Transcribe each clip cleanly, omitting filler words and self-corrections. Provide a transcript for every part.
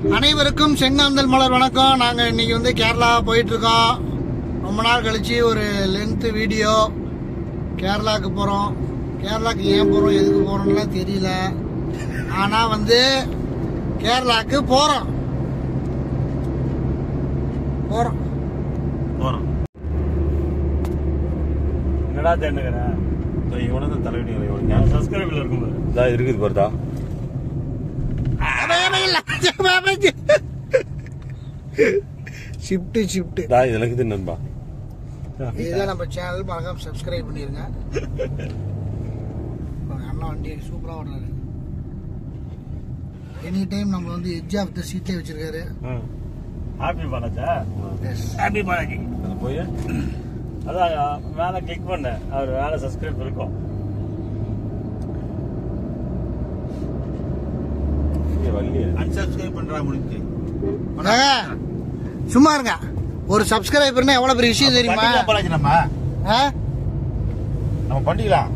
அனைவருக்கும் செங்காந்தல் மலர் வணக்கம். நாங்கள் இன்னைக்கு வந்து கேரளா போயிட்டு இருக்கோம். ரொம்ப நாள் கழிச்சு ஒரு லென்த் வீடியோ. கேரளாவுக்கு போகிறோம். கேரளாவுக்கு ஏன் போகிறோம், எதுக்கு போகிறோம்லாம் தெரியல. ஆனால் வந்து கேரளாவுக்கு போகிறோம். என்னடா தேண்டுக்கிறேன் இவனது தலைவலி சப்ஸ்கிரைபில் இருக்கும்போது இருக்குது போறதா ஷிஃப்ட் எனக்கு நண்பா. இதுதான் நம்ம சேனல். மறக்காம சப்ஸ்கிரைப் பண்ணிருங்க. அண்ணா வண்டி சூப்பரா ஓடுறாரு. எனி டைம் நம்ம வந்து எட்ஜ் ஆஃப் த சீட்ல வச்சிருக்காரு. ஹாப்பி பாலாஜா. ஹாப்பி பாலாஜி. போய் அதான் மேல கிளிக் பண்ண அவர் வேலை சப்ஸ்கிரைப் இருக்கும். அன்சப்ஸ்கிரைப் பண்றா முடிஞ்சு சும்மா இருங்க. ஒரு சப்ஸ்கிரைபர்னா எவ்வளவு பெரிய விஷயம் தெரியுமா? நம்ம பண்ணிக்கலாம்.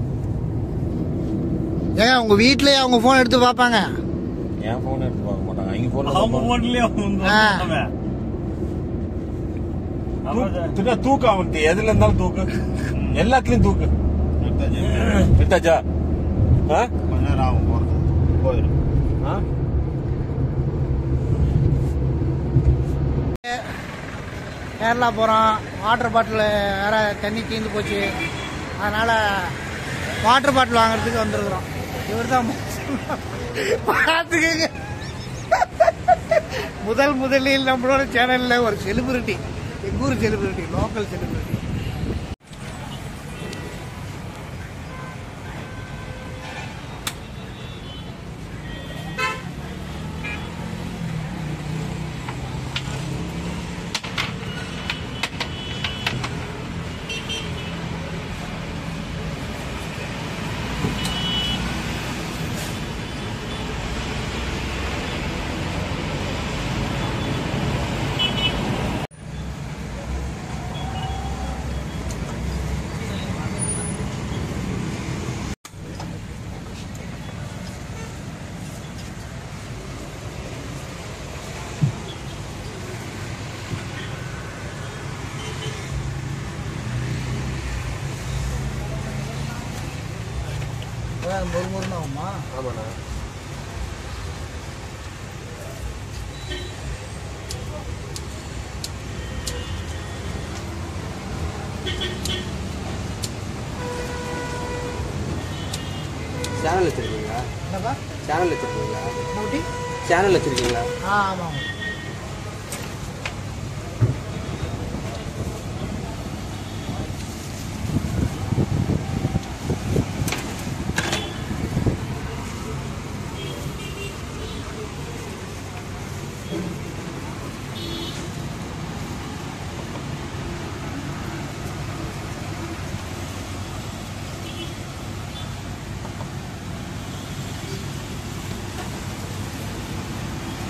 ஏங்க உங்க வீட்லயே அவங்க போன் எடுத்து பாப்பாங்க. என் போன் எடுத்து பார்க்க மாட்டாங்க. அவங்க போன்லயே தூக்கு. அவனுக்கு எதுல இருந்தாலும் தூக்கு, எல்லாத்துலயும் தூக்கு. விட்டாச்சா? கொஞ்ச நேரம் ஆகும் போறது. போயிடும். கேரளா போகிறோம். வாட்டர் பாட்டில் வேற தண்ணி தீர்ந்து போச்சு. அதனால் வாட்டர் பாட்டில் வாங்குறதுக்கு வந்துருக்குறோம். இவர் தான் பார்த்துக்கங்க. முதலில் நம்மளோட சேனலில் ஒரு செலிபிரிட்டி, எங்கள் ஊர் செலிபிரிட்டி, லோக்கல் செலிபிரிட்டி. முருமுருன்னு ஆகுமா? ஆமாண்ணா. சேனல் வச்சிருக்கீங்களா? என்னப்பா சேனல் வச்சிருக்கீங்களா? ஊட்டி சேனல் வச்சிருக்கீங்களா? ஆமாம்.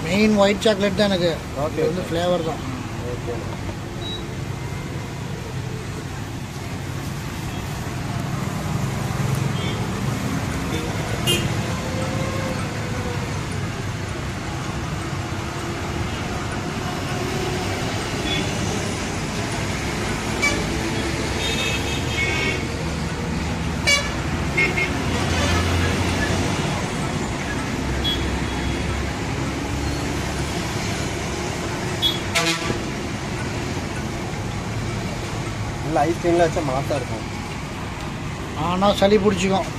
மெயின் ஒயிட் சாக்லேட் தான் எனக்கு. ஓகே, வந்து ஃப்ளேவர் தான். ஓகே. ஐஸ்கிரீம்ல வச்சா மாசா இருக்கும். ஆனால் சளி பிடிச்சிக்கும்.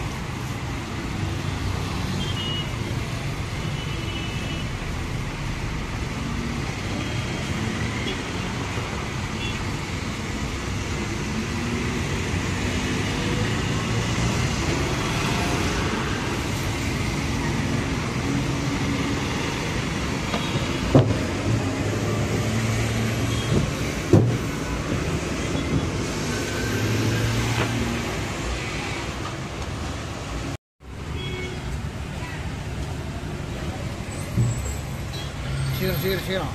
சீக்கிரம்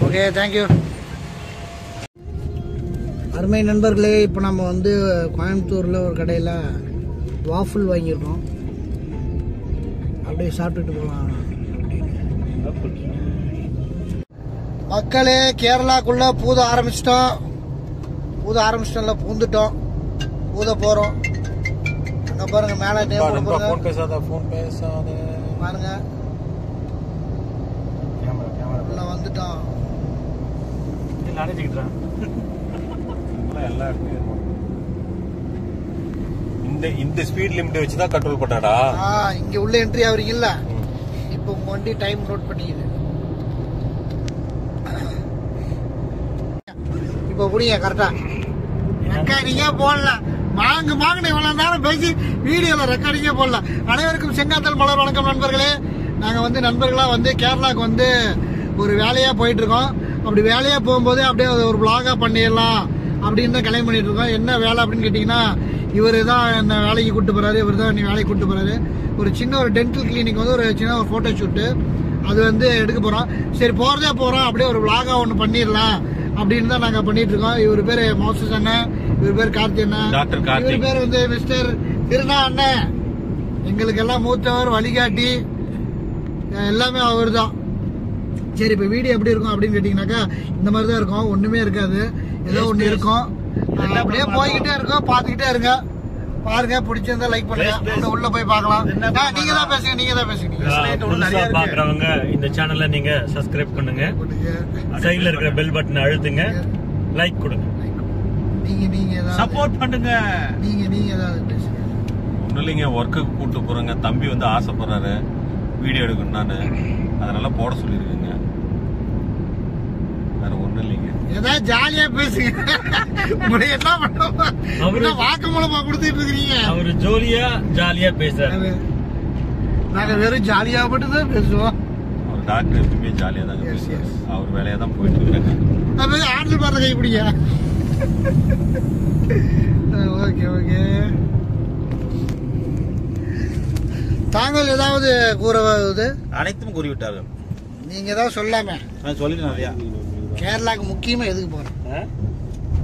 ஓகே, தேங்க்யூ. அருமை நண்பர்களே, இப்போ நம்ம வந்து கோயம்புத்தூரில் ஒரு கடையில் வாஃபிள் வாங்கியிருக்கோம். அப்படியே சாப்பிட்டுட்டு போகலாம். மக்களே, கேரளாக்குள்ள பூத ஆரம்பிச்சிட்டோம். பூந்துட்டோம். பூத போறோம். அங்க பாருங்க, மேல நேம் பாருங்க. உள்ள வந்துட்டோம். இந்த ஸ்பீட் லிமிட் வச்சு தான் கண்ட்ரோல் பண்ணாடா. இங்க உள்ள என்ட்ரி ஆவறீங்க இல்ல, இப்போ உங்க வண்டி டைம் நோட் பண்ணிக்குது. இப்போ புரியுங்க கரெக்டா. ரெக்கார்டிங்கே போடல, மாங்கன்னு இவ்வளவு நேரம் பேசி வீடியோல ரெக்கார்டிங்கே போடல. அனைவருக்கும் செங்காத்தல் மலர் வணக்கம் நண்பர்களே. நாங்க வந்து நண்பர்களா வந்து கேரளாக்கு வந்து ஒரு வேலையா போயிட்டு இருக்கோம். அப்படி வேலையா போகும்போது அப்படியே ஒரு vlog-ஆ பண்ணிடலாம் அப்படின்னு தான் கிளம்பி பண்ணிட்டு இருக்கோம். என்ன வேலை அப்படின்னு கேட்டீங்கன்னா, இவர் தான் என்ன வேலைக்கு கூட்டு போறாரு. இவர் தான் நீ வேலைக்கு கூட்டு போறாரு. ஒரு சின்ன ஒரு டென்டல் கிளினிக் வந்து ஒரு சின்ன ஒரு போட்டோ ஷூட்டு அது வந்து எடுக்க போறோம். சரி போறதே போறோம், அப்படியே ஒரு vlog-ஆ ஒன்று பண்ணிடலாம் அப்படின்னு தான் நாங்க பண்ணிட்டு இருக்கோம். இவர் பேரு மோசஸ் அண்ணன், இவர் பேர் கார்த்தி அண்ணன், இவர் பேர் வந்து மிஸ்டர் திருநா அண்ணன். எங்களுக்கு எல்லாம் மூத்தவர், வழிகாட்டி, எல்லாமே அவர் தான். சரி, இப்போ வீடியோ எப்படி இருக்கும் அப்படின்னு கேட்டீங்கன்னாக்கா, இந்த மாதிரி தான் இருக்கும். ஒண்ணுமே இருக்காது, ஏதோ ஒண்ணு இருக்கும். அப்படியே போய்கிட்டே இருக்கோம், பாத்துக்கிட்டே இருங்க. பாருங்க, பிடிச்சிருந்தா லைக் பண்ணுங்க. உள்ள போய் பார்க்கலாம். நீங்க தான் பேசுங்க. பாக்குறவங்க இந்த சேனலை நீங்க சப்ஸ்கிரைப் பண்ணுங்க, சைடுல இருக்கிற பெல் பட்டன் அழுத்துங்க, லைக் கொடுங்க. நீங்க சப்போர்ட் பண்ணுங்க. நீங்க ஏதாவது பேசுங்க. ஒன்னும் இல்லைங்க, ஒர்க்குக்கு கூட்டு போறேங்க. தம்பி வந்து ஆசைப்படுறாரு வீடியோ எடுக்கணும்னு, அதனால போட சொல்லிருக்கேங்க. வேற ஒண்ணும் இல்லைங்க, ஏதாவது ஜாலியா பேசுங்க. என்ன பண்ண வாக்குமூலமா கொடுத்துட்டு இருக்கீங்க. அவரு ஜாலியா பேசுறாரு. நாங்க வெறும் ஜாலியா மட்டும் தான் பேசுவோம். அவர் டாக்டர் எப்பவுமே ஜாலியா தாங்க பேசுவாரு. அவர் வேலையா தான் போயிட்டு இருக்காங்க. ஆண்டில் பாருங்க கை பிடிங்க. ஓகே. தாங்கள் ஏதாவது கூறுவது? அனைத்தும் கூறிவிட்டார்கள். நீங்க ஏதாவது சொல்லாம சொல்லிட்டு நிறையா. கேரளாக்கு முக்கியமா எதுக்கு போறோம்?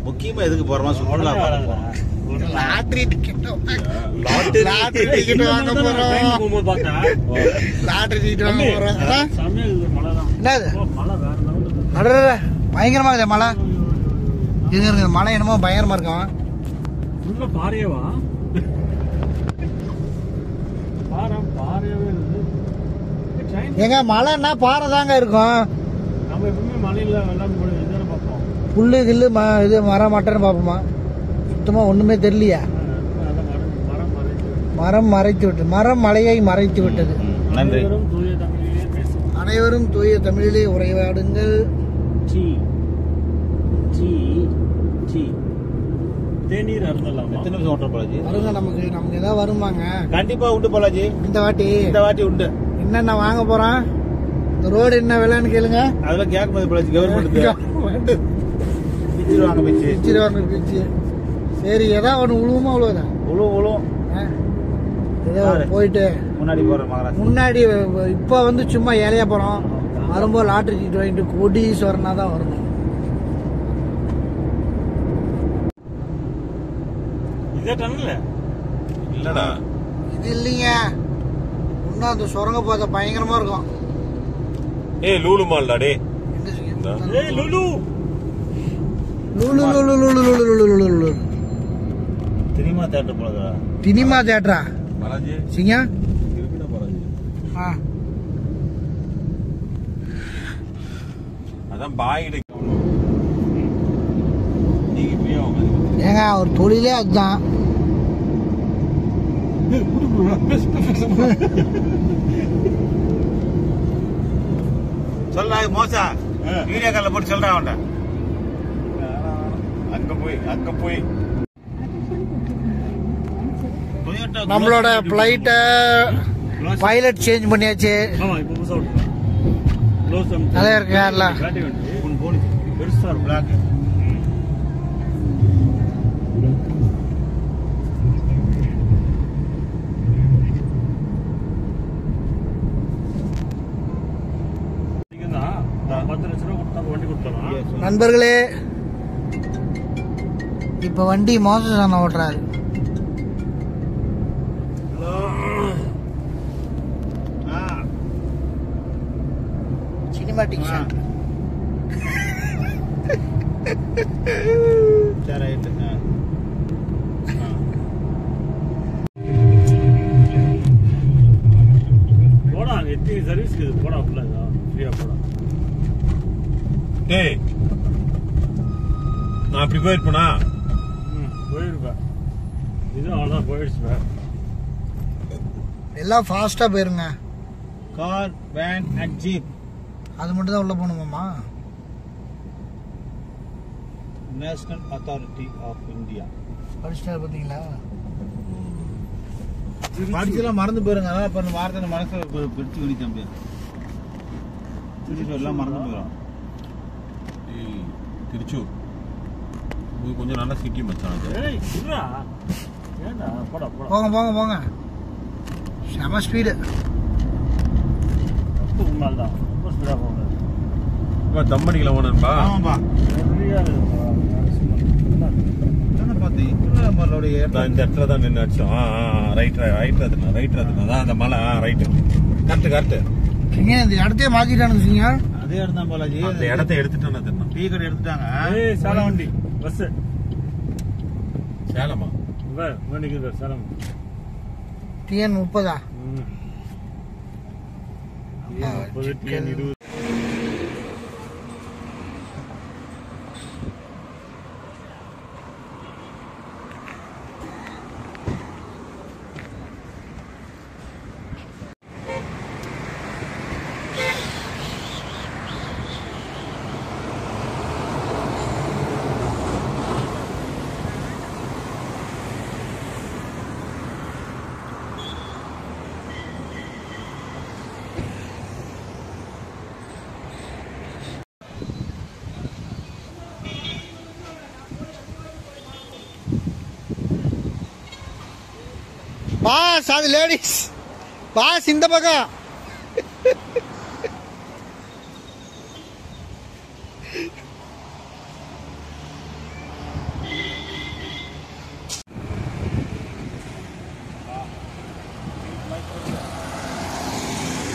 முக்கியமா எதுக்கு போறோமா? சுற்றுலா லாட்டரி டிக்கெட் வாங்க போறோம். லாட்டரி டிக்கெட் வாங்க போறோம். என்னது பயங்கரமா இருக்குது மழை. இருக்கு மழை என்னமோ பயங்கரமா இருக்கும். பாறையவா எங்க மழைன்னா பாறை தாங்க இருக்கும். நம்ம எப்பவுமே மலையில வெள்ளம் பார்ப்போம். புல்லு கில்லு இது மரம் மட்டன்னு பார்ப்போமா? சுத்தமா ஒண்ணுமே தெரியலையா? மரம் மறைத்து விட்டது. மரம் மலையை மறைத்து விட்டது. நன்றி. அனைவரும் தூய தமிழிலே உரையாடுங்கள். தேநீர் அருந்தலாம். எத்தனை நிமிஷம் ஓட்டுற பாலாஜி? வருங்க, நமக்கு ஏதாவது வருமாங்க? கண்டிப்பா உண்டு பாலாஜி. இந்த வாட்டி உண்டு. என்னென்ன வாங்க போறோம்? இந்த ரோடு என்ன விலைன்னு கேளுங்க. அதெல்லாம் கேட்க முடியாது பாலாஜி. கவர்மெண்ட் பிச்சு. சரி, ஏதாவது ஒண்ணு உழுவுமா? உழுவுதான் உழுவும். ஏதோ போயிட்டு முன்னாடி இப்ப வந்து சும்மா ஏழையா போறோம். வரும்போது லாட்டரி டிக்கெட் வாங்கிட்டு கோடீஸ்வரனா தான் வரணும். இல்லடா, இது இல்லைங்க. இன்னும் அந்த சுரங்க பாதை பயங்கரமா இருக்கும். லூலு மால்டா. டே சினிமா தியேட்டர் போலதா? சினிமா தியேட்டரா பாலாஜி? சிங்கா அதான் பாயிடு. ஏங்க ஒரு தொழிலே அதுதான். சொல்றா மோசா, வீடியோ கால்ல போட்டு சொல்றா அவன்ட. அங்க போய் நம்மளோட பிளைட்ட பைலட் சேஞ்ச் பண்ணியாச்சு. நல்லா இருக்கு. பெருசா பிளாக். 10 லட்சம் ரூபா கொடுத்தா வண்டி கொடுத்துறோம். நண்பர்களே, இப்ப வண்டி மோசம் ஓட்டுறாரு. Cinematic shot. போடா எத்தனை சர்வீஸ் போடா ஃப்ரீயா போடா. டேய் நான் அப்படி போயிருப்பேனா? போயிருப்பேன். இது அவ்வளோதான் போயிடுச்சு. எல்லாம் ஃபாஸ்டா போயிருங்க. கார், வேன் அண்ட் ஜீப் அது மட்டும் தான் உள்ள போகணுமாமா? National Authority of India. படிச்சுட்டா பாத்தீங்களா? படிச்செல்லாம் மறந்து போயிருங்க. அதனால இப்ப இந்த வார்த்தை மனசுல பிடிச்சு வெளி தம்பி திருச்சி எல்லாம் மறந்து போயிடும். திருச்சூர் இது கொஞ்சம் நல்ல சிட்டி மச்சான். ஏய் இருடா. ஏண்டா போடா போடா. போங்க போங்க போங்க. செம ஸ்பீடு. ரொம்ப உண்மைதான். ரொம்ப ஸ்பீடா போகுது. தம்மடிக்கலாம் போனப்பா. ஆமாப்பா. ஃப்ரீயா இருக்குப்பா. என்ன பார்த்தீங்க நம்மளுடைய இந்த இடத்துல தான் நின்று அடிச்சோம். ரைட் அதுனா அந்த மலை. Right correct correct. எங்க இந்த இடத்தையே மாத்திட்டானுங்க. அதே இடம் தான் பாலாஜி. அந்த இடத்த எடுத்துட்டானு டீ கடை எடுத்துட்டாங்க. ஏய் சேலம் வண்டி பஸ். சேலமா? நிக்குது சேலம். டிஎன் 30. டிஎன் 20. பாஸ் அது லேடிஸ். பாஸ் இந்த பக்கம்.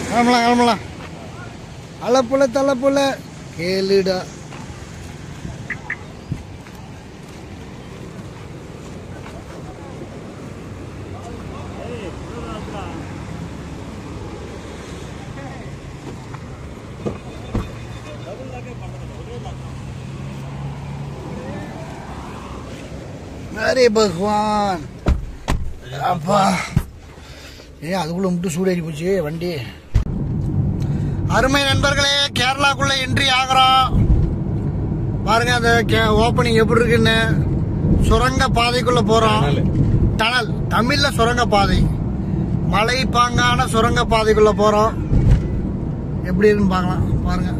கிளம்பலாம் கிளம்பலாம். அலப்புல தலப்புல கேளுடா. அரே பகவான் அப்பா. அதுக்குள்ள மட்டும் சூடேறி போச்சு வண்டி. அருமை நண்பர்களே, கேரளாக்குள்ள என்ட்ரி ஆகிறோம். பாருங்க அந்த ஓப்பனிங் எப்படி இருக்குன்னு. சுரங்க பாதைக்குள்ள போறோம். டனல் தமிழ்ல சுரங்க பாதை. மலை பாங்கான சுரங்க பாதைக்குள்ள போறோம். எப்படி இருக்குன்னு பார்க்கலாம். பாருங்க.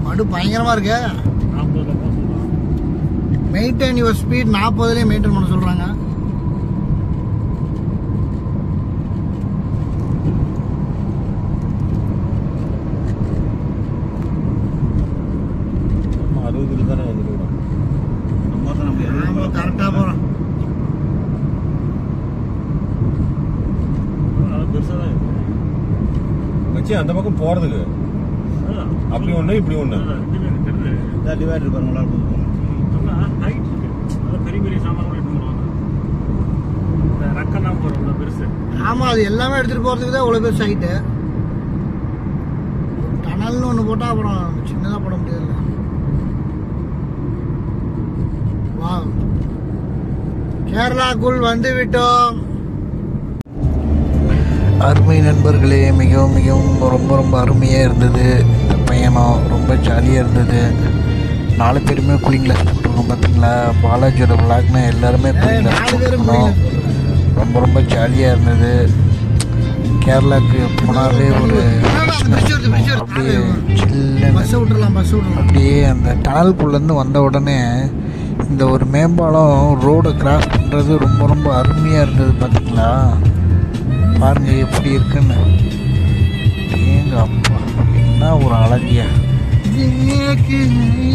மடு பயங்கரமா இருக்கு. மெயின்டைன் யுவர் ஸ்பீட் 40 மெயின்டைன் பண்ண சொல்றாங்க. கரெக்டா போறோம். அந்த பக்கம் போறதுக்கு அப்படி ஒண்ணு இப்படி ஒண்ணு டிவைடர் பாருங்களா. பெரிய பெரிய சாமான் ரக்கெல்லாம் போறோம் பெருசு. ஆமா அது எல்லாமே எடுத்துட்டு போறதுக்கு தான் இவ்வளவு பெருசு ஆகிட்டு. டனல்னு ஒண்ணு போட்டா அப்புறம் சின்னதா போட முடியாது. வா கேரளாக்குள் வந்து விட்டோம். அருமை நண்பர்களே, மிகவும் மிகவும் ரொம்ப ரொம்ப அருமையாக இருந்தது இந்த பயணம். ரொம்ப ஜாலியாக இருந்தது. 4 பேருமே கூலிங் கிளாஸ் போட்டிருக்கோம். பார்த்தீங்களா, பாலாஜியோட விளாக்னா எல்லாருமே கூலிங் கிளாஸ் போட்டிருக்கோம். ரொம்ப ரொம்ப ஜாலியாக இருந்தது. கேரளாவுக்கு போனாலே ஒரு அப்படியே சில்லுன்னு அப்படியே அந்த டனலுக்குள்ளேருந்து வந்த உடனே இந்த ஒரு மேம்பாலம் ரோடை கிராஸ் பண்ணுறது ரொம்ப ரொம்ப அருமையாக இருந்தது. பார்த்தீங்களா, பாருங்க எப்படி இருக்குன்னு. எங்க அப்பா என்ன ஒரு அழகியா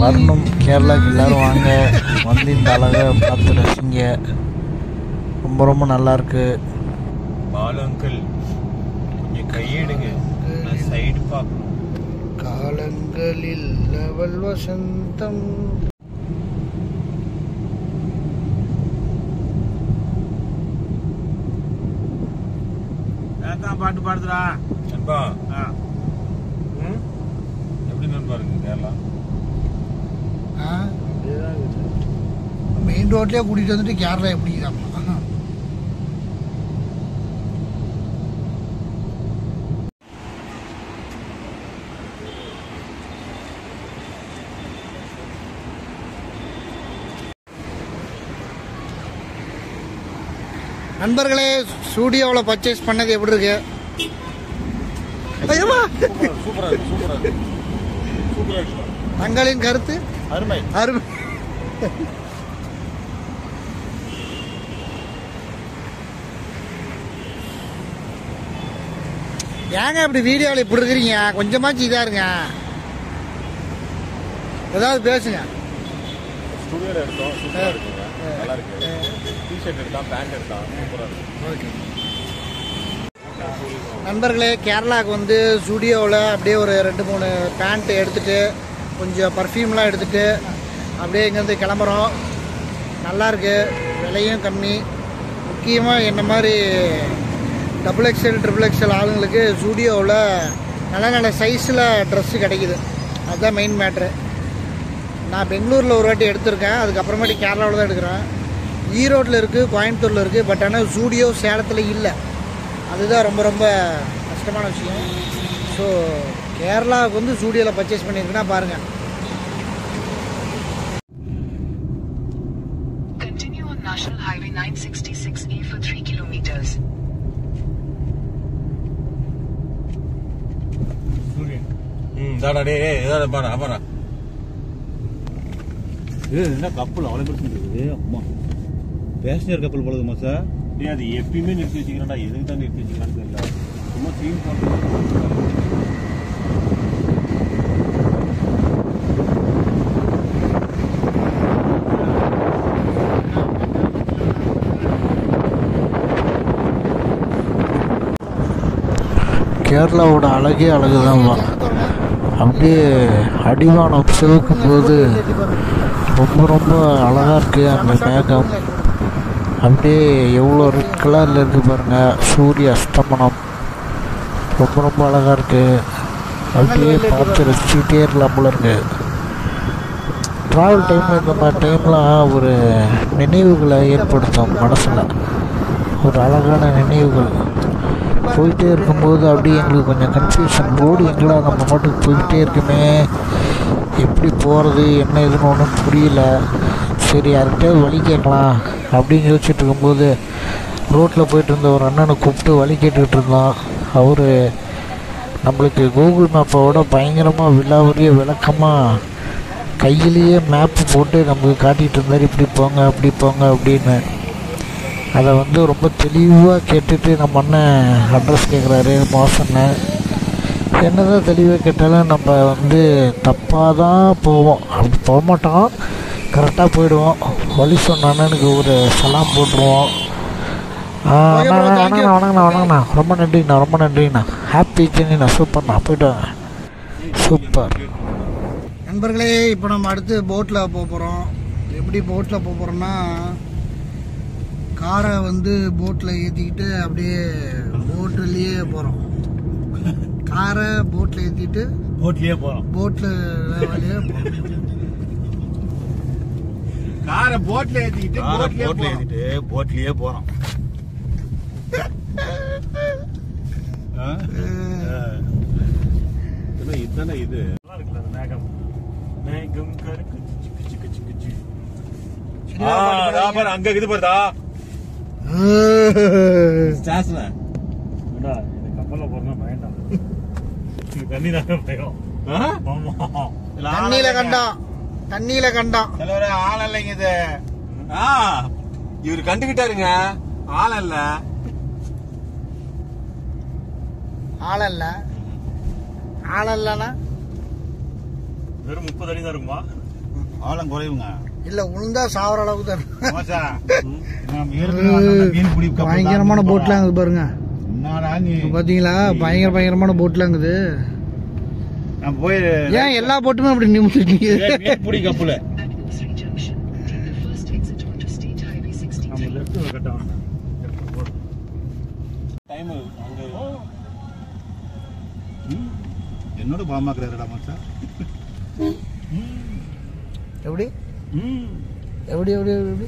வரணும். கேரளாக்கு எல்லாரும் வாங்க, வந்து இந்த அழகை பார்த்து ரசிங்க. ரொம்ப ரொம்ப நல்லா இருக்கு. பாலு அங்கிள் கொஞ்சம் கையெடுங்க, சைடு பார்க்கணும். காலங்களில் அவள் வசந்தம். பாட்டு பாடுதுடா நண்பா. எப்படி நண்பா இருக்கு கேரளா? மெயின் ரோட்லயே கூட்டிட்டு வந்துட்டு கேரளா எப்படி தான். நண்பர்களே, ஸ்டூடியோவில் பர்ச்சேஸ் பண்ணது எப்படி இருக்கு? சூப்பரா இருக்கு. தங்களின் கருத்து? அருமை. ஏங்க இப்படி வீடியோவில் இப்படி இருக்கிறீங்க? கொஞ்சமாச்சு இதா இருங்க, ஏதாவது பேசுங்க. ஸ்டுடியோல எடுத்தோம், சூப்பரா இருக்குங்க, நல்லா இருக்கு. டிஷர்ட் எடுத்தோம், பேண்ட் எடுத்தோம், சூப்பரா இருக்கு. ஓகே நண்பர்களே, கேரளாவுக்கு வந்து ஸ்டுடியோவில் அப்படியே ஒரு 2-3 பேண்ட் எடுத்துகிட்டு கொஞ்சம் பர்ஃப்யூம்லாம் எடுத்துகிட்டு அப்படியே இங்கேருந்து கிளம்புறோம். நல்லாயிருக்கு, விலையும் கம்மி. முக்கியமாக என்ன மாதிரி XXL, XXL ஆளுங்களுக்கு ஸ்டுடியோவில் நல்ல நல்ல சைஸில் ட்ரெஸ்ஸு கிடைக்குது. அதுதான் மெயின் மேட்ரு. நான் பெங்களூரில் ஒரு வாட்டி எடுத்திருக்கேன், அதுக்கப்புறமேட்டு கேரளாவில் தான் எடுக்கிறேன். ஈரோட்டில் இருக்குது, கோயம்புத்தூரில் இருக்குது. பட் ஆனால் ஸ்டூடியோ சேலத்தில் இல்லை. அதுதான் ரொம்ப ரொம்ப கஷ்டமான விஷயம். ஸோ கேரளாவுக்கு வந்து ஸ்டூடியோவில் பர்ச்சேஸ் பண்ணியிருக்குன்னா பாருங்கள். Continue on National Highway 966E for 3 kilometers. பாரா என்ன கப்பல் அவ்வளவு பெருசு இருக்குது. அம்மா பேசஞ்சர் கப்பல் போலதுமா சார்? அது எப்பயுமே நிறுத்தி வச்சுக்கிறேன்டா. எதுக்கு தான் நிறுத்தி வச்சுக்கிறான்னு தெரியல. சும்மா சீன் போட்டு கேரளாவோட அழகே அழகுதான்மா. அப்படியே அடிவானம் சிவக்கும் போது ரொம்ப ரொம்ப அழகாக இருக்குது. அந்த மேகம் அப்படியே எவ்வளோ ரெட் கலரில் இருக்குது பாருங்கள். சூரிய அஸ்தமனம் ரொம்ப ரொம்ப அழகாக இருக்குது. அப்படியே பார்த்து ரசிச்சுக்கிட்டே இருக்கலாம் போல இருக்குது. ட்ராவல் டைமில் இந்த மாதிரி டைம்லாம் ஒரு நினைவுகளை ஏற்படுத்தும் மனசில், ஒரு அழகான நினைவுகள். போயிட்டே இருக்கும்போது அப்படியே எங்களுக்கு கொஞ்சம் கன்ஃபியூஷன். போர்டு எங்களா நம்ம மட்டும் போய்கிட்டே இருக்குமே, எப்படி போகிறது என்ன எதுன்னு ஒன்றும் புரியல. சரி யார்கிட்ட வழி கேட்கலாம் அப்படின்னு யோசிச்சுட்டு இருக்கும்போது ரோட்டில் போயிட்டு இருந்த ஒரு அண்ணனை கூப்பிட்டு வழி கேட்டுக்கிட்டு இருந்தோம். அவர் நம்மளுக்கு கூகுள் மேப்போட பயங்கரமாக விலாவரிய விளக்கமாக கையிலேயே மேப்பு போட்டு நமக்கு காட்டிகிட்டு இருந்தார். இப்படி போங்க அப்படி போங்க அப்படின்னு. அதை வந்து ரொம்ப தெளிவாக கேட்டுட்டு நம்ம அண்ணன் அட்ரஸ் கேட்குறாரு. மோசன்னு என்ன தான் தெளிவாக கேட்டாலும் நம்ம வந்து தப்பாக தான் போவோம். அப்படி போக மாட்டோம், கரெக்டாக போயிடுவோம். வழி சொன்ன அண்ணனுக்கு ஒரு சலாம் போட்டுருவோம். வணங்கண்ணா ரொம்ப நன்றிண்ணா. ஹாப்பி ஜெர்னிண்ணா. சூப்பர்ண்ணா, போய்ட்டு வாங்க. சூப்பர் நண்பர்களே. இப்போ நம்ம அடுத்து போட்டில் போக போகிறோம். எப்படி போட்டில் போக போகிறோம்னா, காரை வந்து போட்டில் ஏற்றிக்கிட்டு அப்படியே போட்டிலேயே போகிறோம். காரை போட்டில் ஏற்றிட்டு போட்லயே போறோம். போட்டில் வழியே போகிறோம். காரை போட்ல ஏத்திட்டு போட்லயே போறோம். இதுதானே இது நல்லா இருக்குல்ல அந்த மேகம். மேகம் கருக்கு சிக்கு சிக்கு சிக்கு சிக்கு. அங்க இது பாருதா ஸ்டாஸ்ல என்னடா இந்த கப்பல்ல போறனா பயம்தான். இந்த தண்ணி தான் பயம். ஆமா. தண்ணியில கண்டான் தலைவரே. ஆள் இல்லைங்க இது. இவரு கண்டுகிட்டாருங்க, ஆள் இல்ல. ஆளல்ல ஆளல்லனா வெறும் 30 அடி தான் இருக்குமா? ஆழம் குறைவுங்க. இல்ல உளுந்தா சாவர அளவுக்கு தான் ஆமாச்சா? நம்ம ஏற்கனவே வந்தோம்னா மீன் பிடி கப்பல் தான். பயங்கரமான போட்லாம் இருக்குது பாருங்க. என்னடா நீ பாத்தீங்களா பயங்கரமான போட்லாம் இருக்குது. நான் போய் ஏன் எல்லா போட்டுமே அப்படி நிமிஷம் மீன் பிடி கப்பல். நம்ம லெஃப்ட் கட்ட டைம் அங்க என்னோட பாமாக்குறாருடா மச்சான். எப்படி எப்படி எப்படி எப்படி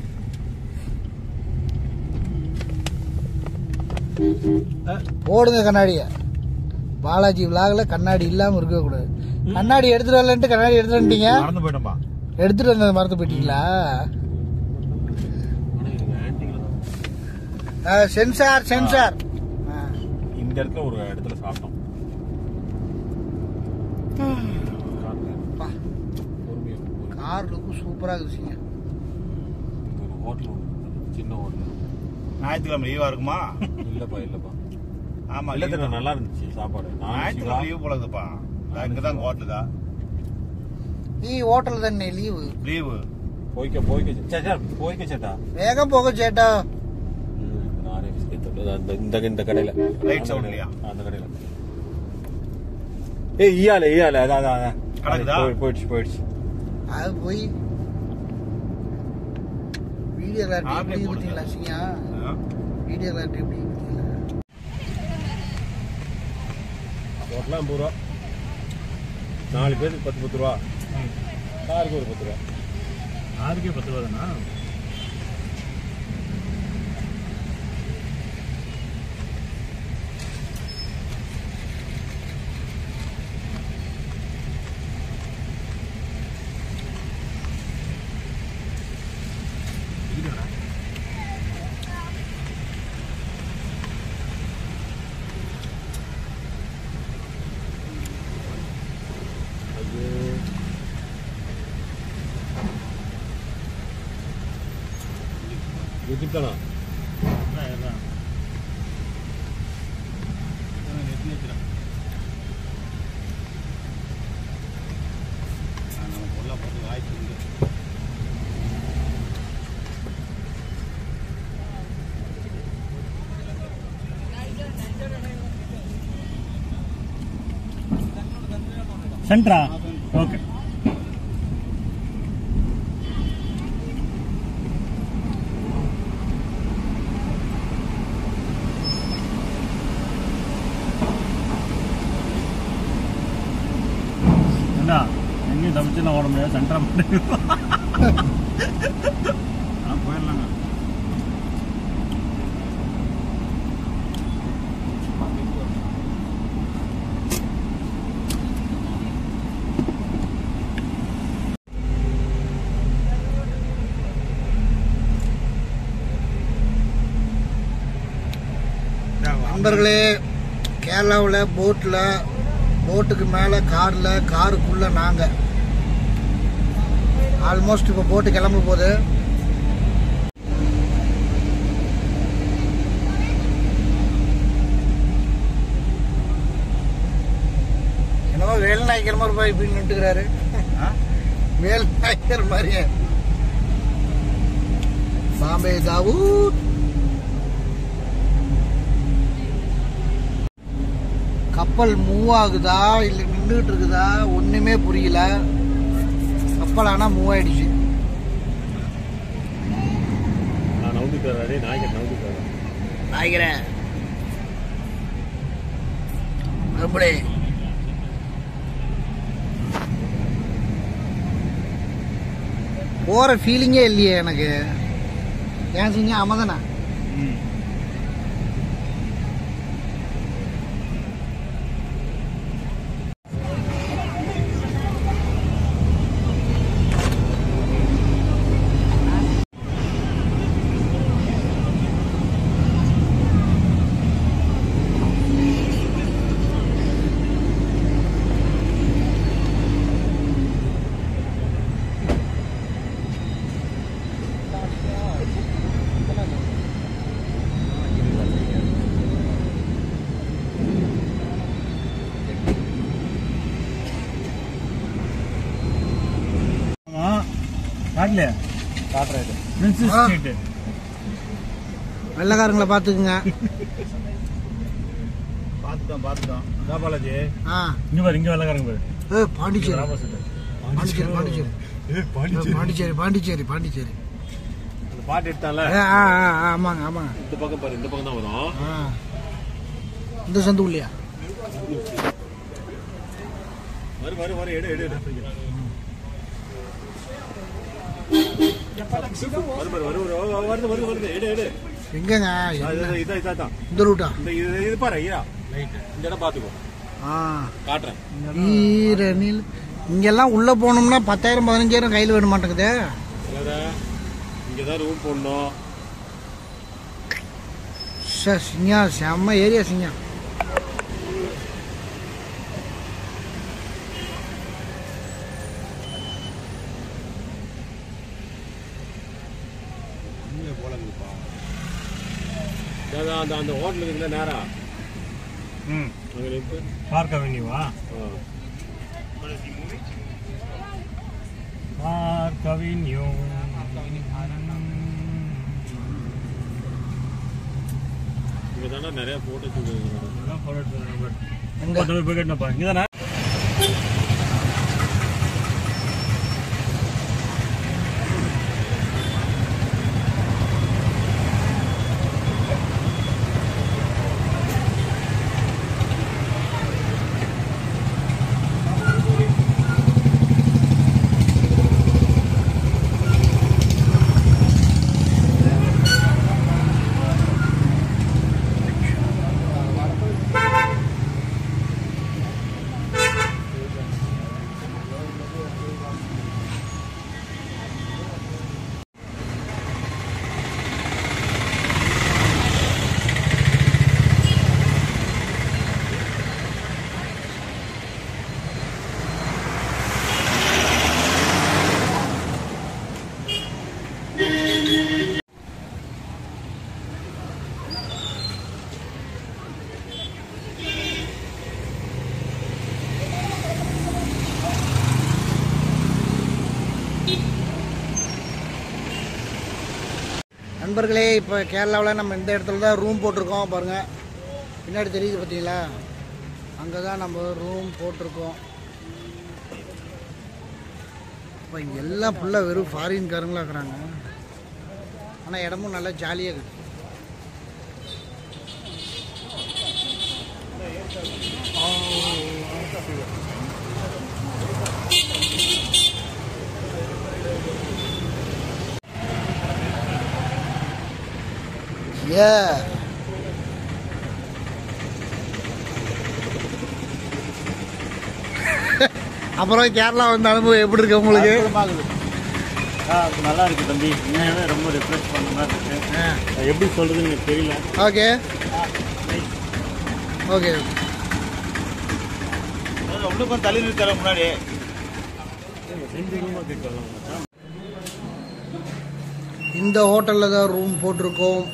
போடுங்க கண்ணாடிய. பாலாஜி விலாக்ல கண்ணாடி இல்லாம இருக்க கூடாது. கண்ணாடி எடுத்துட்டு வரலன்ட்டு கண்ணாடி எடுத்துட்டு வந்துட்டீங்க. மறந்து போயிட்டோம்பா. எடுத்துட்டு வந்தது மறந்து போயிட்டீங்களா? Sensor sensor. இந்த இடத்துல ஒரு இடத்துல சாப்பிட்டோம். கார் லுக்கு சூப்பரா இருக்குங்க. ஒரு ஹோட்டல் ஒன்று சின்ன ஹோட்டல். ஞாயிற்றுக்கிழமை லீவா இருக்குமா? இல்லப்பா ஆமா இல்ல நல்லா இருந்துச்சு சாப்பாடு. ஞாயிற்றுக்கிழமை லீவு போல இருக்குப்பா. இங்கதான் ஹோட்டலுக்கா நீ ஹோட்டல் தானே லீவு லீவு. போய்க்க சேட்டா வேகம் போக சேட்டா. இந்த கடையில லைட் சவுண்ட் இல்லையா? அந்த கடையில ஈயால அதான் கணக்குதா? போயிடுச்சு. அது போய் வீடியோ கிளாரிட்டி எப்படி பார்த்தீங்களா? சிங்கா வீடியோ கிளாரிட்டி எப்படி பார்த்தீங்களா? ஹோட்டலாம் 50 ரூபா. 4 பேருக்கு 10 ரூபா. காருக்கு ஒரு 10 ரூபா. யாருக்கே 10 ரூபா தானா? யூடியூப் தானா? சென்ட்ரா ஓகே. என்ன எங்கேயும் தப்பிச்சுலாம் ஓட முடியாது. சென்ட்ரா போயிடலாங்க. நண்பர்களே, கேரளாவில் போட்டுக்கு மேலே காருக்குள்ள நாங்கள் ஆல்மோஸ்ட் இப்போ போட்டு கிளம்ப போகுது. என்னவோ வேல் நாய்க்கர் மாதிரி போய் இப்படி நின்றுக்கிறாரு. வேல் நாய்க்கர் மாதிரியே. பாம்பே தாவூத் கப்பல் மூவ் ஆகுதா இல்லை நின்றுட்டு இருக்குதா ஒண்ணுமே புரியல. கப்பல் ஆனா மூவ் ஆயிடுச்சு. நாய்க்கிறே அப்படி போற ஃபீலிங்கே இல்லையே எனக்கு. ஏன் செஞ்ச அமதனா ஸ்ட்ரீட்ல காட்டுறாரு பிரின்சஸ் ஸ்ட்ரீட். வெள்ளக்காரங்களை பார்த்துக்குங்க. பார்த்துட்டோம் பாலாஜி. இங்க பாரு, இங்க வெள்ளக்காரங்க பாரு. பாண்டிச்சேரி ஆப்போசிட். பாண்டிச்சேரி பாண்டிச்சேரி பாண்டிச்சேரி பாண்டிச்சேரி. அந்த பாட்டு எடுத்தால. ஆமாங்க ஆமாங்க. இந்த பக்கம் பாரு, இந்த பக்கம் தான் வரும். இந்த சந்து இல்லையா? வரு எடு எடு எடு. வருது எடு எடு. எங்கங்க? இதான் இந்த ரூட்டா? இது பாரு ஐயா. இந்த இடம் பாத்துக்கோ. காட்டுறேன். ஈரனில் இங்கெல்லாம் உள்ள போனோம்னா 10,000 15,000 கையில் வேணும் மாட்டேங்குது. இங்கதான் ரூம் போடணும். சிங்கா செம்ம ஏரியா சிங்கா. அந்த ஹோட்டலுக்கு இல்லை நேரா. பார்க் அவென்யூவா? Park Avenue. இங்க தானே நிறைய போட்டோ போய் கேட்டப்பா இங்கதானே. நண்பர்களே, இப்போ கேரளாவில் நம்ம இந்த இடத்துல தான் ரூம் போட்டிருக்கோம். பாருங்கள், பின்னாடி தெரியுது பார்த்தீங்களா? அங்கே தான் நம்ம ரூம் போட்டிருக்கோம். இப்போ இங்கே எல்லாம் ஃபுல்லாக வெறும் ஃபாரின்காரங்களாக இருக்கிறாங்க. ஆனால் இடமும் நல்லா ஜாலியாக இருக்குது. அப்புறம் கேரளா வந்த அனுபவம் எப்படி இருக்கு உங்களுக்கு? நல்லா இருக்கு தம்பி. ரொம்ப ரிஃப்ரெஷ் பண்ண மாதிரி இருக்கு. எப்படி சொல்றதுன்னு எனக்கு தெரியல. Okay okay. இன்னும் கொஞ்சம் தள்ளி நிறுத்தார முன்னாடி. இந்த ஹோட்டலில் தான் ரூம் போட்டிருக்கோம்.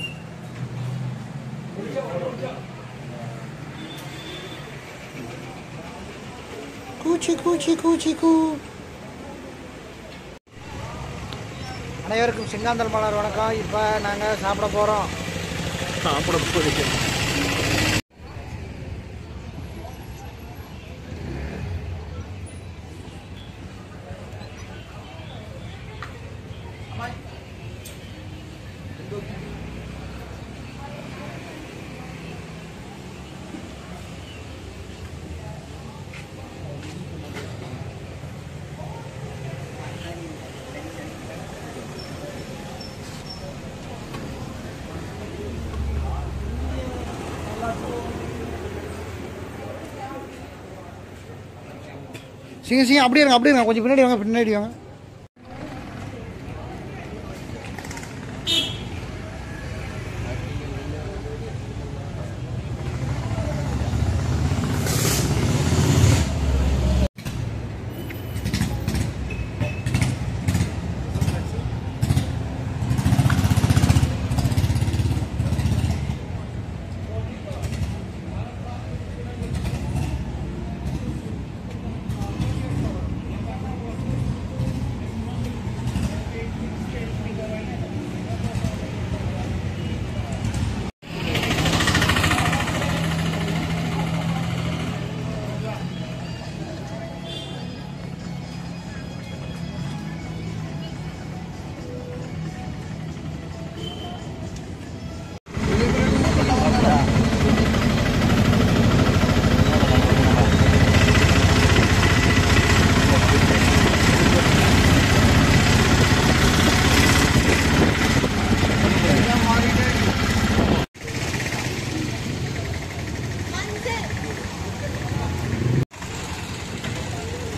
கூச்சி கூச்சி கூச்சி கூ. அனைவருக்கும் சிங்காந்தல் மலர் வணக்கம். இப்போ நாங்கள் சாப்பிட போகிறோம். சீங்க சீங்க அப்படியே இருங்க, அப்படியே இருங்க. கொஞ்சம் பின்னாடி வாங்க, பின்னாடி வாங்க.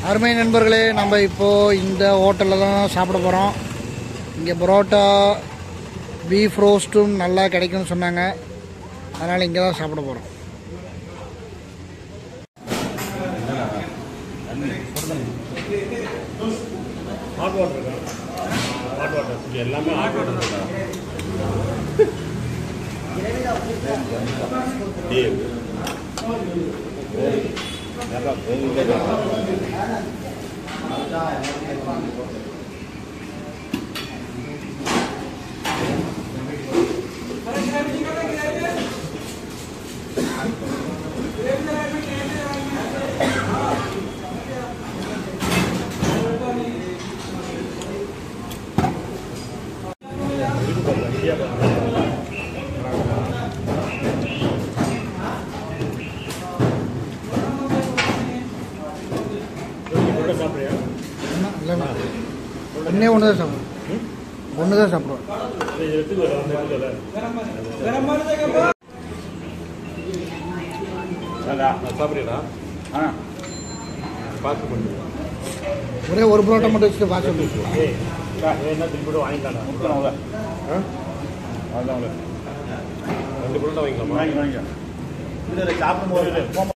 அருமை நண்பர்களே, நம்ம இப்போது இந்த ஹோட்டலில் தான் சாப்பிட போகிறோம். இங்கே பரோட்டா பீஃப் ரோஸ்ட்டும் நல்லா கிடைக்கும்னு சொன்னாங்க. அதனால் இங்கே தான் சாப்பிட போகிறோம். ஹாட் வாட்டர் இருக்கா? ஹாட் வாட்டர் எல்லாமே ஹாட் வாட்டர் இருக்கா? இல்லைண்ணா, ஒன்றே ஒன்று தான் சாப்பிடுவோம். ஒன்று தான் சாப்பிடுவோம். சாப்பிடுறா பார்த்து பண்ணு. ஒரே ஒரு பரோட்டா மட்டும் வச்சுட்டு பாஸ் பண்ணுவோம். என்ன திருப்பி வாங்கிக்கலாம். 2 பரோட்டா வாங்கிக்கலாமா? சாப்பிடும்போது